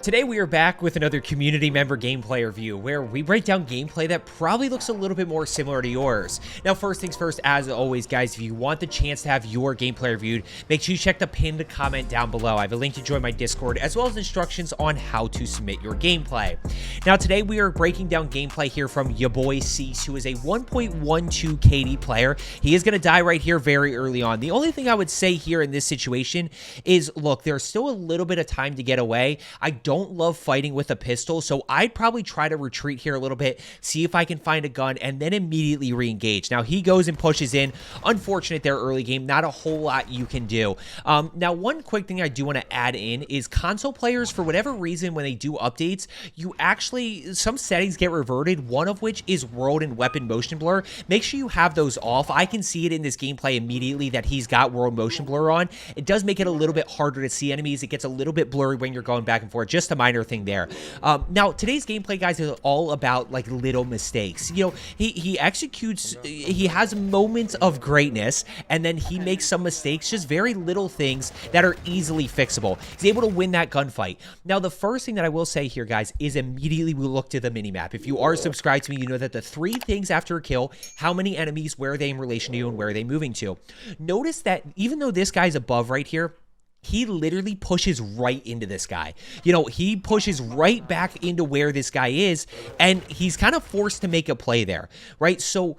Today we are back with another community member gameplay review where we break down gameplay that probably looks a little bit more similar to yours. Now first things first, as always guys, if you want the chance to have your gameplay reviewed, make sure you check the pinned comment down below. I have a link to join my Discord as well as instructions on how to submit your gameplay. Now today we are breaking down gameplay here from your boy Cease, who is a 1.12 KD player. He is going to die right here very early on. The only thing I would say here in this situation is, look, there's still a little bit of time to get away. I don't love fighting with a pistol, so I'd probably try to retreat here a little bit, see if I can find a gun, and then immediately re-engage. Now he goes and pushes in. Unfortunate there early game, not a whole lot you can do. Now one quick thing I do want to add in is console players, for whatever reason, when they do updates, you actually, some settings get reverted, one of which is world and weapon motion blur. Make sure you have those off. I can see it in this gameplay immediately that he's got world motion blur on. It does make it a little bit harder to see enemies. It gets a little bit blurry when you're going back and forth. Just a minor thing there. Now today's gameplay, guys, is all about like little mistakes. You know, he executes, he has moments of greatness, and then he makes some mistakes, just very little things that are easily fixable. He's able to win that gunfight. Now the first thing that I will say here, guys, is immediately we look to the minimap. If you are subscribed to me, you know that the 3 things after a kill: how many enemies, where are they in relation to you, and where are they moving to. Notice that even though this guy's above right here, he literally pushes right into this guy. You know, he pushes right back into where this guy is, and he's kind of forced to make a play there, right? So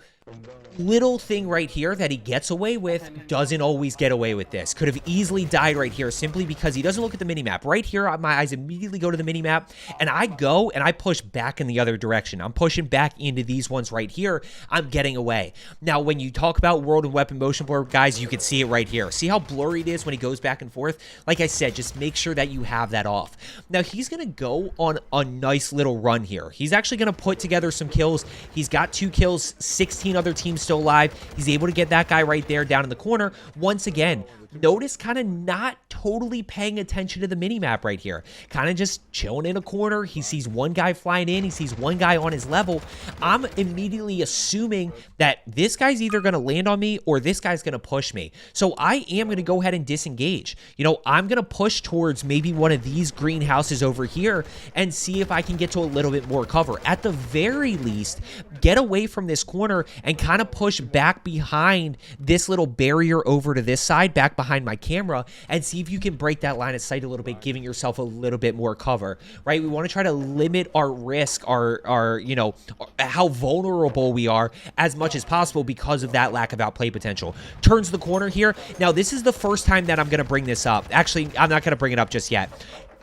little thing right here that he gets away with, doesn't always get away with this. Could have easily died right here simply because he doesn't look at the minimap. Right here, my eyes immediately go to the minimap, and I go and I push back in the other direction. I'm pushing back into these ones right here. I'm getting away. Now, when you talk about world and weapon motion blur, guys, you can see it right here. See how blurry it is when he goes back and forth? Like I said, just make sure that you have that off. Now, he's going to go on a nice little run here. He's actually going to put together some kills. He's got 2 kills, 16 other teams still alive. He's able to get that guy right there down in the corner. Once again, notice kind of not totally paying attention to the minimap right here. Kind of just chilling in a corner. He sees one guy flying in. He sees one guy on his level. I'm immediately assuming that this guy's either going to land on me or this guy's going to push me. So I am going to go ahead and disengage. You know, I'm going to push towards maybe one of these greenhouses over here and see if I can get to a little bit more cover. At the very least, get away from this corner and kind of push back behind this little barrier over to this side, back behind my camera, and see if you can break that line of sight a little bit, giving yourself a little bit more cover, right? We want to try to limit our risk, our you know, how vulnerable we are as much as possible because of that lack of outplay potential. Turns the corner here. Now, this is the first time that I'm going to bring this up. Actually, I'm not going to bring it up just yet.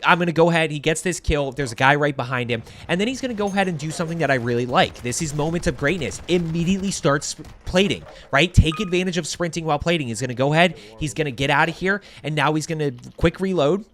I'm going to go ahead. He gets this kill. There's a guy right behind him. And then he's going to go ahead and do something that I really like. This is moments of greatness. Immediately starts plating, right? Take advantage of sprinting while plating. He's going to go ahead. He's going to get out of here. And now he's going to quick reload.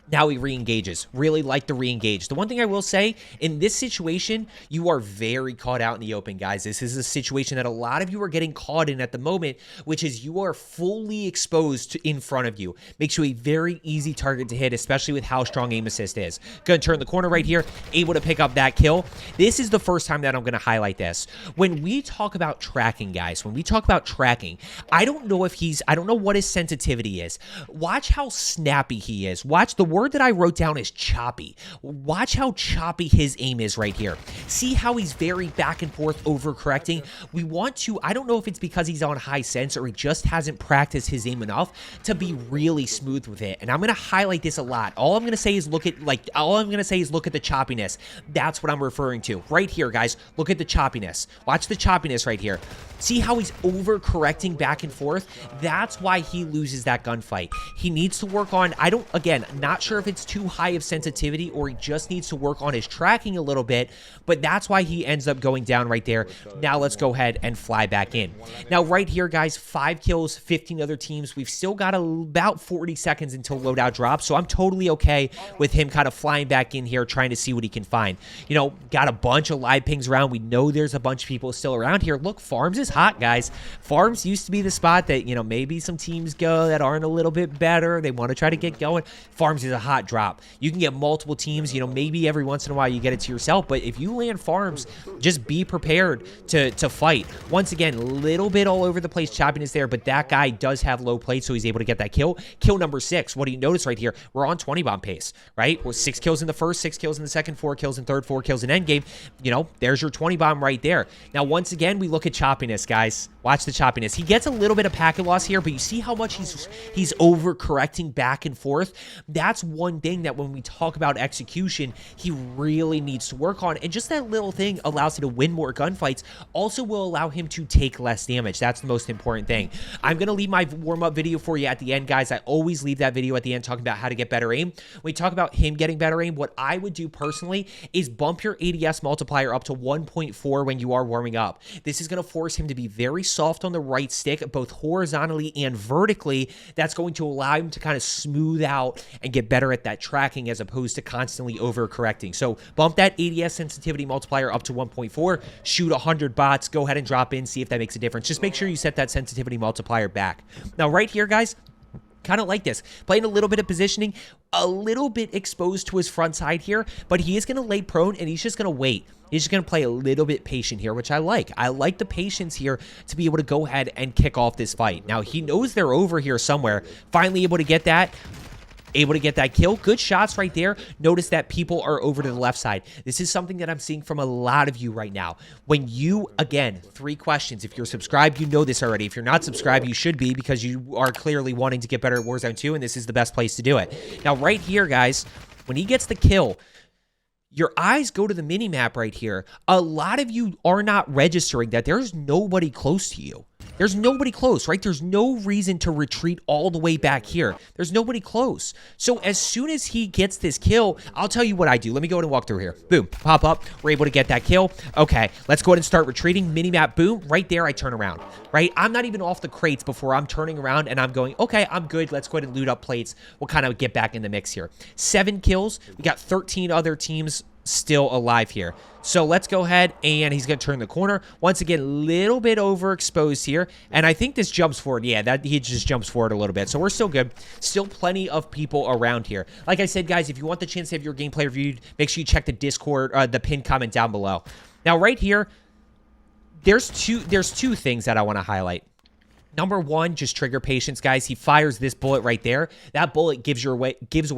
Now he re-engages. Really like the re-engage. The one thing I will say, in this situation, you are very caught out in the open, guys. This is a situation that a lot of you are getting caught in at the moment, which is you are fully exposed to in front of you. Makes you a very easy target to hit, especially with how strong aim assist is. Gonna turn the corner right here, able to pick up that kill. This is the first time that I'm gonna highlight this. When we talk about tracking, guys, when we talk about tracking, I don't know what his sensitivity is. Watch how snappy he is. Watch the word that I wrote down is choppy. Watch how choppy his aim is right here. See how he's very back and forth overcorrecting. We want to, I don't know if it's because he's on high sense or he just hasn't practiced his aim enough to be really smooth with it. And I'm going to highlight this a lot. All I'm going to say is look at the choppiness. That's what I'm referring to. Right here, guys. Look at the choppiness. Watch the choppiness right here. See how he's overcorrecting back and forth? That's why he loses that gunfight. He needs to work on, again, not sure if it's too high of sensitivity or he just needs to work on his tracking a little bit, but that's why he ends up going down right there. Now let's go ahead and fly back in. Now right here, guys, 5 kills, 15 other teams. We've still got about 40 seconds until loadout drops, so I'm totally okay with him kind of flying back in here, trying to see what he can find. You know, got a bunch of live pings around. We know there's a bunch of people still around here. Look, Farms is hot, guys. Farms used to be the spot that, you know, maybe some teams go that aren't a little bit better. They want to try to get going. Farms is a hot drop. You can get multiple teams, you know, maybe every once in a while you get it to yourself, but if you land farms, just be prepared to fight. Once again, little bit all over the place choppiness there, but that guy does have low plate, so he's able to get that kill. Kill number 6. What do you notice right here? We're on 20 bomb pace, right? We're 6 kills in the first, 6 kills in the second, 4 kills in third, 4 kills in endgame. You know, there's your 20 bomb right there. Now, once again, we look at choppiness, guys. Watch the choppiness. He gets a little bit of packet loss here, but you see how much he's overcorrecting back and forth. That's one thing that when we talk about execution, he really needs to work on. And just that little thing allows him to win more gunfights. Also will allow him to take less damage. That's the most important thing. I'm going to leave my warm-up video for you at the end, guys. I always leave that video at the end talking about how to get better aim. When we talk about him getting better aim, what I would do personally is bump your ADS multiplier up to 1.4 when you are warming up. This is going to force him to be very soft on the right stick, both horizontally and vertically. That's going to allow him to kind of smooth out and get better at that tracking as opposed to constantly overcorrecting. So bump that ADS sensitivity multiplier up to 1.4, shoot 100 bots, go ahead and drop in, see if that makes a difference. Just make sure you set that sensitivity multiplier back. Now right here, guys, kind of like this, playing a little bit of positioning, a little bit exposed to his front side here, but he is going to lay prone and he's just going to wait. He's just going to play a little bit patient here, which I like. I like the patience here to be able to go ahead and kick off this fight. Now, he knows they're over here somewhere. Finally able to get that. Able to get that kill. Good shots right there. Notice that people are over to the left side. This is something that I'm seeing from a lot of you right now. When you, again, 3 questions. If you're subscribed, you know this already. If you're not subscribed, you should be because you are clearly wanting to get better at Warzone 2, and this is the best place to do it. Now, right here, guys, when he gets the kill, your eyes go to the mini-map right here. A lot of you are not registering that there's nobody close to you. There's nobody close, right? There's no reason to retreat all the way back here. There's nobody close. So as soon as he gets this kill, I'll tell you what I do. Let me go ahead and walk through here. Boom, pop up. We're able to get that kill. Okay, let's go ahead and start retreating. Minimap, boom. Right there, I turn around, right? I'm not even off the crates before I'm turning around and I'm going, okay, I'm good. Let's go ahead and loot up plates. We'll kind of get back in the mix here. 7 kills. We got 13 other teams still alive here. So let's go ahead and he's going to turn the corner. Once again, a little bit overexposed here. And I think this jumps forward. Yeah, that he just jumps forward a little bit. So we're still good. Still plenty of people around here. Like I said, guys, if you want the chance to have your gameplay reviewed, make sure you check the Discord, the pinned comment down below. Now, right here, there's two things that I want to highlight. Number 1, just trigger patience, guys. He fires this bullet right there. That bullet gives away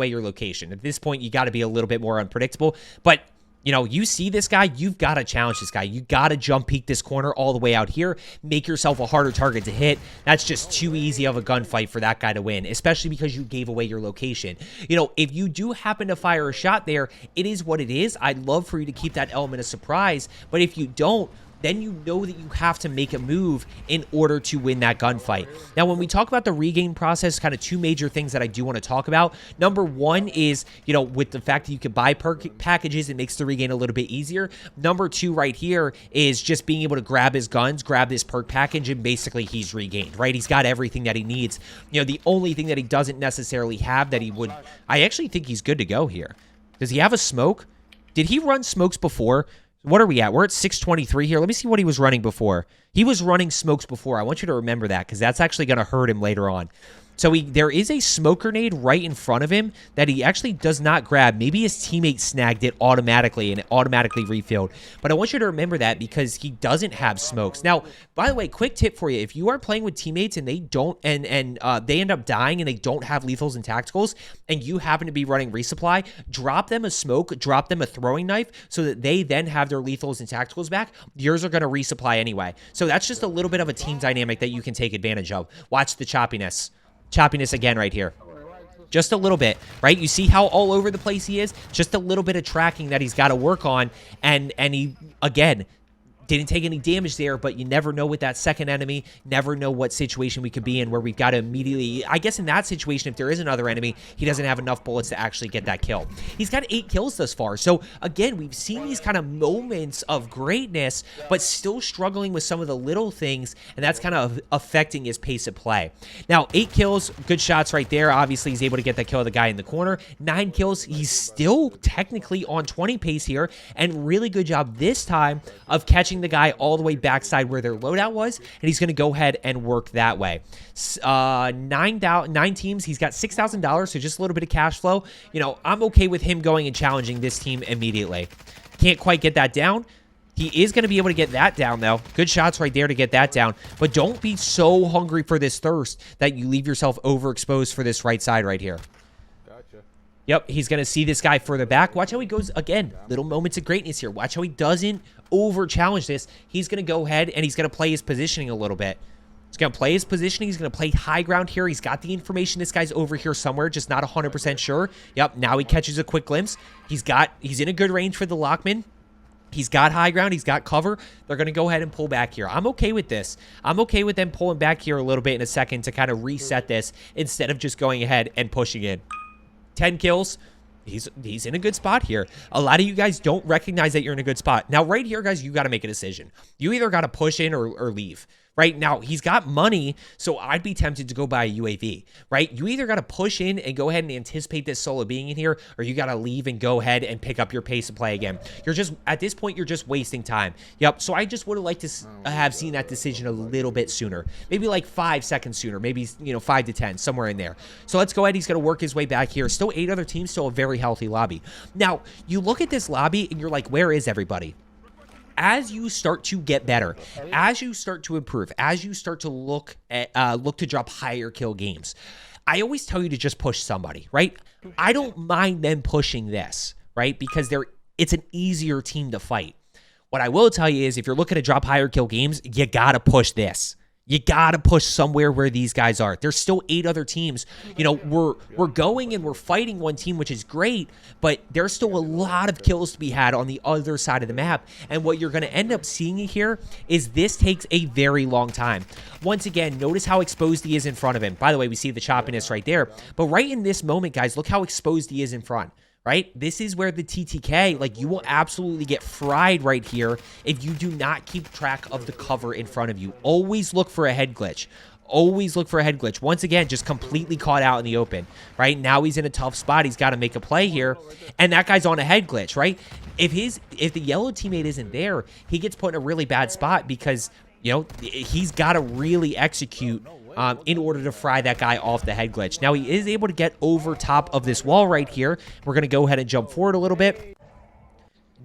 your location. At this point, you got to be a little bit more unpredictable. But, you know, you see this guy, you've got to challenge this guy. You got to jump peek this corner all the way out here. Make yourself a harder target to hit. That's just too easy of a gunfight for that guy to win, especially because you gave away your location. You know, if you do happen to fire a shot there, it is what it is. I'd love for you to keep that element of surprise. But if you don't, then you know that you have to make a move in order to win that gunfight. Now, when we talk about the regain process, kind of 2 major things that I do want to talk about. Number 1 is, you know, with the fact that you can buy perk packages, it makes the regain a little bit easier. Number 2 right here is just being able to grab his guns, grab this perk package, and basically he's regained, right? He's got everything that he needs. You know, the only thing that he doesn't necessarily have that he would... I actually think he's good to go here. Does he have a smoke? Did he run smokes before? What are we at? We're at 623 here. Let me see what he was running before. He was running smokes before. I want you to remember that because that's actually going to hurt him later on. So there is a smoke grenade right in front of him that he actually does not grab. Maybe his teammate snagged it automatically and it automatically refilled. But I want you to remember that because he doesn't have smokes. Now, by the way, quick tip for you. If you are playing with teammates and they don't, and they end up dying and they don't have lethals and tacticals, and you happen to be running resupply, drop them a smoke, drop them a throwing knife so that they then have their lethals and tacticals back. Yours are going to resupply anyway. So that's just a little bit of a team dynamic that you can take advantage of. Watch the choppiness. Choppiness again right here. Just a little bit, right? You see how all over the place he is? Just a little bit of tracking that he's got to work on. And he, again, didn't take any damage there, but you never know with that second enemy. Never know what situation we could be in where we've got to immediately... I guess in that situation, if there is another enemy, he doesn't have enough bullets to actually get that kill. He's got 8 kills thus far. So, again, we've seen these kind of moments of greatness, but still struggling with some of the little things, and that's kind of affecting his pace of play. Now, 8 kills, good shots right there. Obviously, he's able to get that kill of the guy in the corner. 9 kills, he's still technically on 20 pace here, and really good job this time of catching pushing the guy all the way backside where their loadout was, and he's going to go ahead and work that way. 9 teams. He's got $6,000, so just a little bit of cash flow. You know, I'm okay with him going and challenging this team immediately. Can't quite get that down. He is going to be able to get that down, though. Good shots right there to get that down. But don't be so hungry for this thirst that you leave yourself overexposed for this right side right here. Gotcha. Yep, he's going to see this guy further back. Watch how he goes, again, little moments of greatness here. Watch how he doesn't over-challenge this. He's going to go ahead and he's going to play his positioning a little bit. He's going to play his positioning. He's going to play high ground here. He's got the information. This guy's over here somewhere, just not 100% sure. Yep, now he catches a quick glimpse. He's in a good range for the Lockman. He's got high ground. He's got cover. They're going to go ahead and pull back here. I'm okay with this. I'm okay with them pulling back here a little bit in a second to kind of reset this instead of just going ahead and pushing in. 10 kills. He's in a good spot here. A lot of you guys don't recognize that you're in a good spot. Now, right here, guys, you got to make a decision. You either got to push in or leave. Right now, he's got money, so I'd be tempted to go buy a UAV, right? You either got to push in and go ahead and anticipate this solo being in here, or you got to leave and go ahead and pick up your pace and play again. You're just, at this point, you're just wasting time. Yep, so I just would have liked to have seen that decision a little bit sooner. Maybe like 5 seconds sooner, maybe, you know, 5 to 10, somewhere in there. So let's go ahead. He's going to work his way back here. Still 8 other teams, still a very healthy lobby. Now, you look at this lobby and you're like, where is everybody? As you start to get better, as you start to improve, as you start to look to drop higher kill games, I always tell you to just push somebody, right? I don't mind them pushing this, right? Because it's an easier team to fight. What I will tell you is if you're looking to drop higher kill games, you got to push this. You got to push somewhere where these guys are. There's still 8 other teams. You know, we're going and we're fighting one team, which is great, but there's still a lot of kills to be had on the other side of the map. And what you're going to end up seeing here is this takes a very long time. Once again, notice how exposed he is in front of him. By the way, we see the choppiness right there. But right in this moment, guys, look how exposed he is in front. Right? This is where the TTK, like, you will absolutely get fried right here if you do not keep track of the cover in front of you. Always look for a head glitch. Always look for a head glitch. Once again, just completely caught out in the open, right? Now he's in a tough spot. He's got to make a play here, and that guy's on a head glitch, right? If the yellow teammate isn't there, he gets put in a really bad spot because, you know, he's got to really execute in order to fry that guy off the head glitch. Now, he is able to get over top of this wall right here. We're going to go ahead and jump forward a little bit.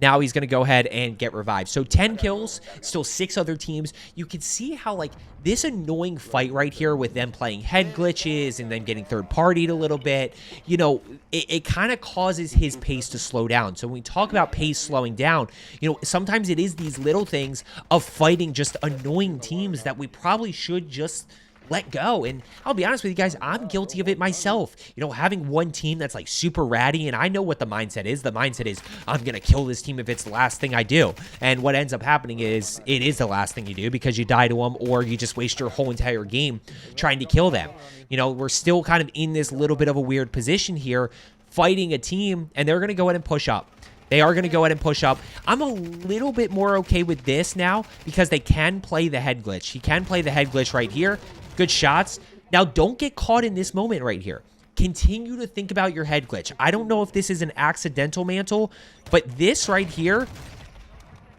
Now he's going to go ahead and get revived. So 10 kills, still 6 other teams. You can see how, like, this annoying fight right here with them playing head glitches and then getting third-partied a little bit, you know, it kind of causes his pace to slow down. So when we talk about pace slowing down, you know, sometimes it is these little things of fighting just annoying teams that we probably should just let go. And I'll be honest with you guys, I'm guilty of it myself. You know, having one team that's like super ratty, and I know what the mindset is. The mindset is, I'm going to kill this team if it's the last thing I do. And what ends up happening is, it is the last thing you do because you die to them or you just waste your whole entire game trying to kill them. You know, we're still kind of in this little bit of a weird position here, fighting a team, and they're going to go ahead and push up. They are going to go ahead and push up. I'm a little bit more okay with this now because they can play the head glitch. He can play the head glitch right here. Good shots. Now, don't get caught in this moment right here. Continue to think about your head glitch. I don't know if this is an accidental mantle, but this right here,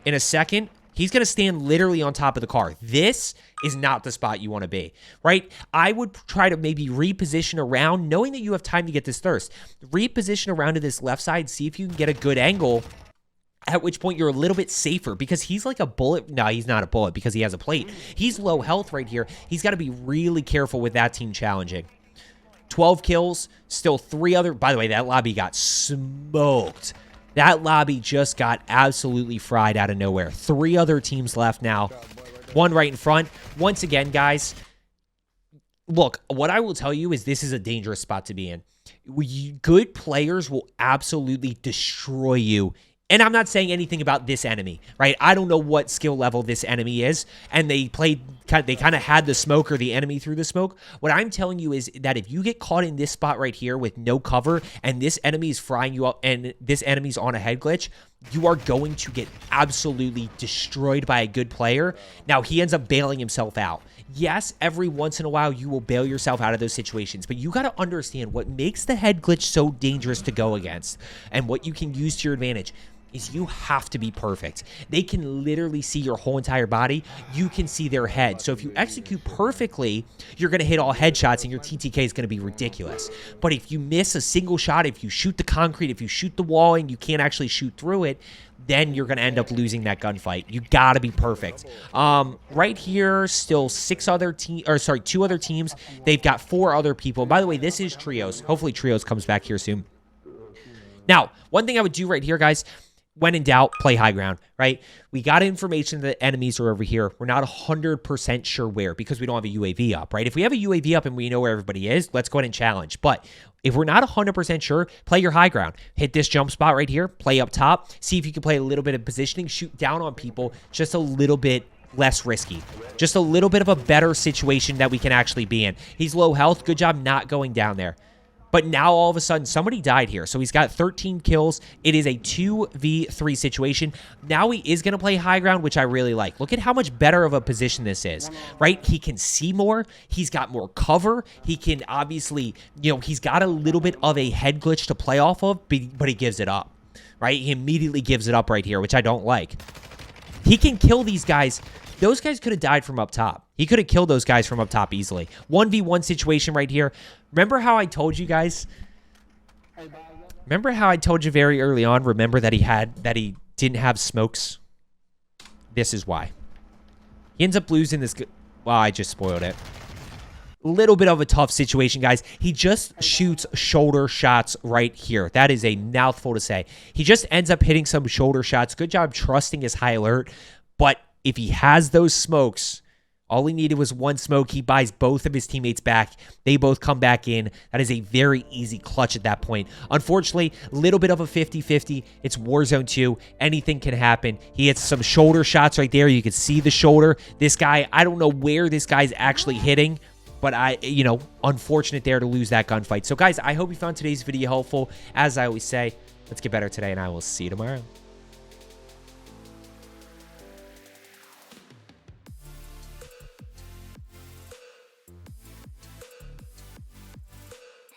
in a second, he's going to stand literally on top of the car. This is not the spot you want to be, right? I would try to maybe reposition around, knowing that you have time to get this thirst. Reposition around to this left side, see if you can get a good angle, at which point you're a little bit safer because he's like a bullet. No, he's not a bullet because he has a plate. He's low health right here. He's got to be really careful with that team challenging. 12 kills, still 3 other. By the way, that lobby got smoked. That lobby just got absolutely fried out of nowhere. 3 other teams left now. 1 right in front. Once again, guys, look, what I will tell you is this is a dangerous spot to be in. Good players will absolutely destroy you. And I'm not saying anything about this enemy, right? I don't know what skill level this enemy is, and they kind of had the smoke or the enemy through the smoke. What I'm telling you is that if you get caught in this spot right here with no cover, and this enemy is frying you up, and this enemy's on a head glitch, you are going to get absolutely destroyed by a good player. Now, he ends up bailing himself out. Yes, every once in a while you will bail yourself out of those situations, but you got to understand what makes the head glitch so dangerous to go against and what you can use to your advantage is you have to be perfect. They can literally see your whole entire body. You can see their head. So if you execute perfectly, you're going to hit all headshots and your TTK is going to be ridiculous. But if you miss a single shot, if you shoot the concrete, if you shoot the wall and you can't actually shoot through it, then you're going to end up losing that gunfight. You got to be perfect. Right here, still two other teams. They've got 4 other people. By the way, this is Trios. Hopefully Trios comes back here soon. Now, one thing I would do right here, guys, when in doubt, play high ground, right? We got information that enemies are over here. We're not 100% sure where because we don't have a UAV up, right? If we have a UAV up and we know where everybody is, let's go ahead and challenge. But if we're not 100% sure, play your high ground. Hit this jump spot right here, play up top, see if you can play a little bit of positioning, shoot down on people, just a little bit less risky. Just a little bit of a better situation that we can actually be in. He's low health. Good job not going down there. But now all of a sudden, somebody died here. So he's got 13 kills. It is a 2v3 situation. Now he is going to play high ground, which I really like. Look at how much better of a position this is, right? He can see more. He's got more cover. He can obviously, he's got a little bit of a head glitch to play off of, but he gives it up, right? He immediately gives it up right here, which I don't like. He can kill these guys. Those guys could have died from up top. He could have killed those guys from up top easily. 1v1 situation right here. Remember how I told you guys? Remember how I told you very early on? Remember that he didn't have smokes? This is why. He ends up losing this. Well, I just spoiled it. Little bit of a tough situation, guys. He just shoots shoulder shots right here. That is a mouthful to say. He just ends up hitting some shoulder shots. Good job trusting his high alert. But if he has those smokes, all he needed was one smoke. He buys both of his teammates back. They both come back in. That is a very easy clutch at that point. Unfortunately, a little bit of a 50-50. It's Warzone 2. Anything can happen. He hits some shoulder shots right there. You can see the shoulder. This guy, I don't know where this guy's actually hitting, but unfortunate there to lose that gunfight. So guys, I hope you found today's video helpful. As I always say, let's get better today, and I will see you tomorrow.